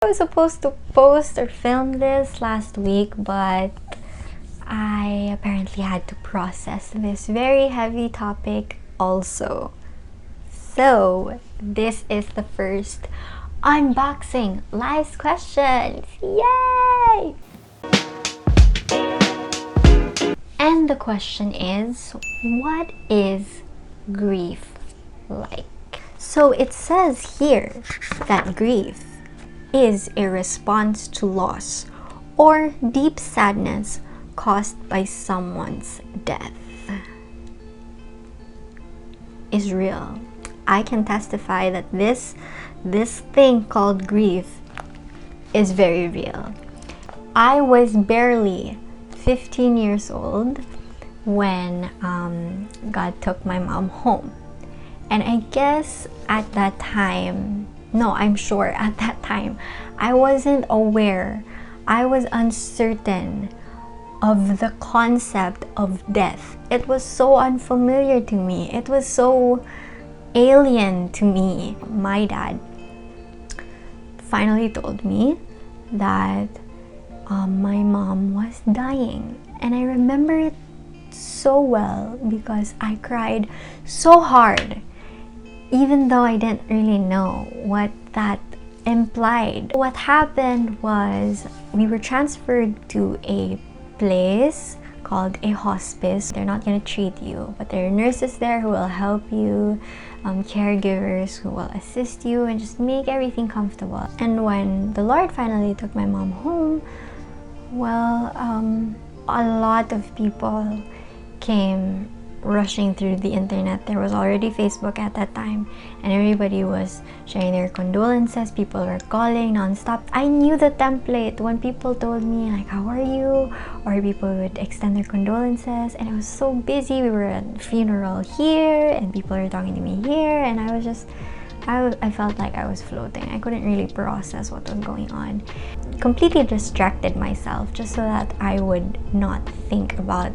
I was supposed to post or film this last week, but I apparently had to process this very heavy topic also. So, this is the first unboxing live questions. Yay! And the question is, what is grief like? So it says here that grief is a response to loss or deep sadness caused by someone's death. Is real. I can testify that this thing called grief is very real. I was barely 15 years old when God took my mom home. And I guess at that time, no, I'm sure at that time, I wasn't aware. I was uncertain of the concept of death. It was so unfamiliar to me. It was so alien to me. My dad finally told me that my mom was dying. And I remember it so well because I cried so hard, even though I didn't really know what that implied. What happened was we were transferred to a place called a hospice. They're not going to treat you, but there are nurses there who will help you, caregivers who will assist you and just make everything comfortable. And when the Lord finally took my mom home, well, a lot of people came rushing through the internet. There was already Facebook at that time, and everybody was sharing their condolences. People were calling non-stop. I knew the template. When people told me like, how are you, or people would extend their condolences, and I was so busy. We were at a funeral here and people were talking to me here, and I was just I felt like I was floating. I couldn't really process what was going on. Completely distracted myself just so that I would not think about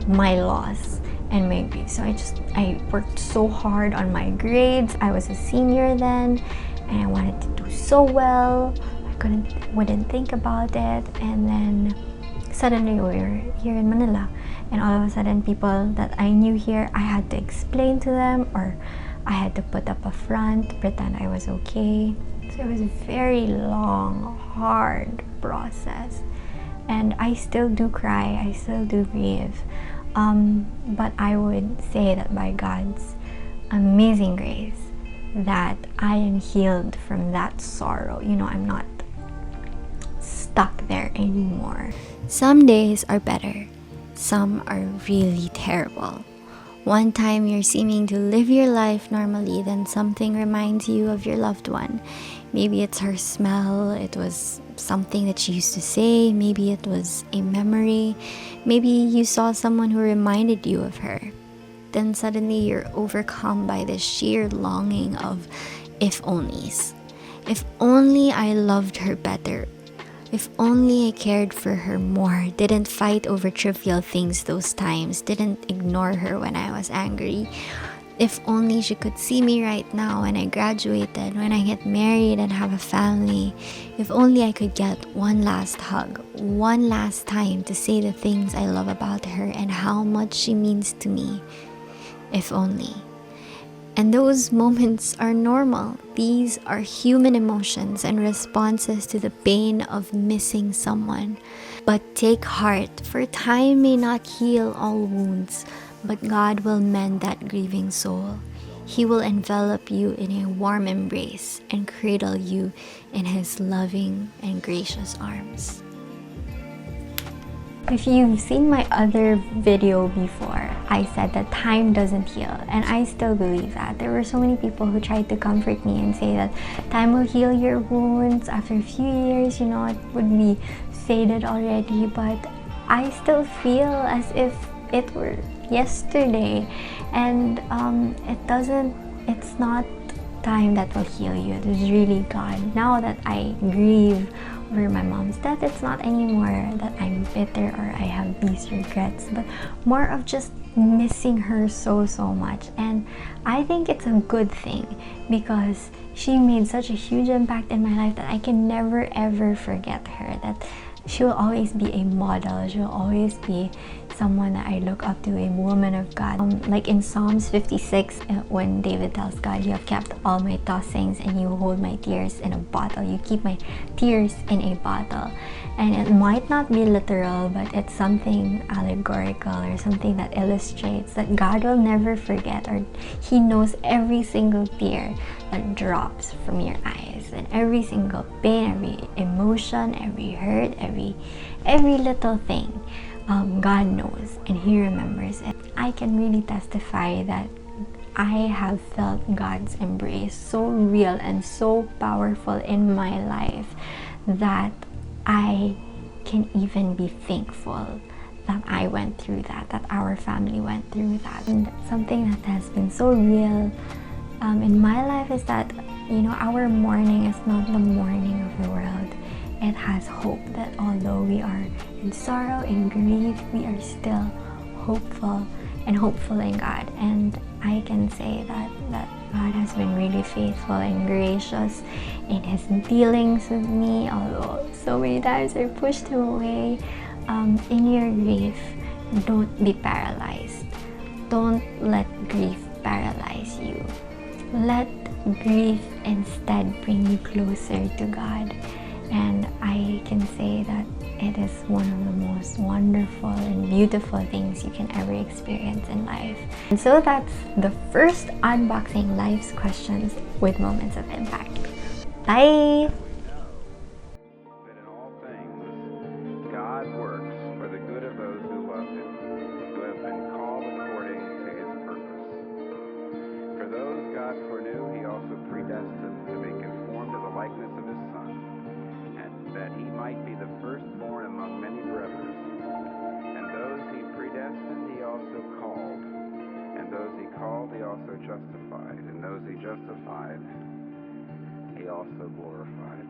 my loss and my grief. So I worked so hard on my grades. I was a senior then, and I wanted to do so well. I wouldn't think about it, and then suddenly we were here in Manila, and all of a sudden people that I knew here, I had to explain to them, or I had to put up a front, pretend I was okay. So it was a very long, hard process, and I still do cry, I still do grieve. But I would say that by God's amazing grace that I am healed from that sorrow. You know, I'm not stuck there anymore. Some days are better. Some are really terrible. One time you're seeming to live your life normally, then something reminds you of your loved one. Maybe it's her smell, it was something that she used to say, maybe it was a memory, maybe you saw someone who reminded you of her. Then suddenly you're overcome by this sheer longing of if onlys. If only I loved her better. If only I cared for her more, didn't fight over trivial things those times, didn't ignore her when I was angry. If only she could see me right now when I graduated, when I get married and have a family. If only I could get one last hug, one last time to say the things I love about her and how much she means to me. If only. And those moments are normal. These are human emotions and responses to the pain of missing someone. But take heart, for time may not heal all wounds, but God will mend that grieving soul. He will envelop you in a warm embrace and cradle you in His loving and gracious arms. If you've seen my other video before, I said that time doesn't heal, and I still believe that. There were so many people who tried to comfort me and say that time will heal your wounds after a few years, you know, it would be faded already, but I still feel as if it were yesterday, and it's not time that will heal you. It is really God. Now that I grieve over my mom's death, it's not anymore that I'm bitter or I have these regrets, but more of just missing her so much, and I think it's a good thing because she made such a huge impact in my life that I can never ever forget her. That she will always be a model. She'll always be someone that I look up to, a woman of God. Like in Psalms 56, when David tells God, "You have kept all my tossings and you hold my tears in a bottle." You keep my tears in a bottle. And it might not be literal, but it's something allegorical or something that illustrates that God will never forget, or He knows every single tear that drops from your eyes, and every single pain, every emotion, every hurt, every little thing. God knows and He remembers it. I can really testify that I have felt God's embrace so real and so powerful in my life that I can even be thankful that I went through that our family went through that. And something that has been so real in my life is that, our mourning is not the mourning of the world. It has hope, that although we are in sorrow, in grief, we are still hopeful and hopeful in God. And I can say that God has been really faithful and gracious in His dealings with me, although so many times I pushed Him away. In your grief, don't be paralyzed. Don't let grief paralyze you. Let grief instead bring you closer to God. And I can say that it is one of the most wonderful and beautiful things you can ever experience in life. And so that's the first unboxing life's questions with moments of impact. Bye! That in all things God works for the good of those who love Him, who have been called according to His purpose. For those God foreknew, He also predestined to be conformed to the likeness of His Son, that He might be the firstborn among many brethren. And those He predestined, He also called. And those He called, He also justified. And those He justified, He also glorified.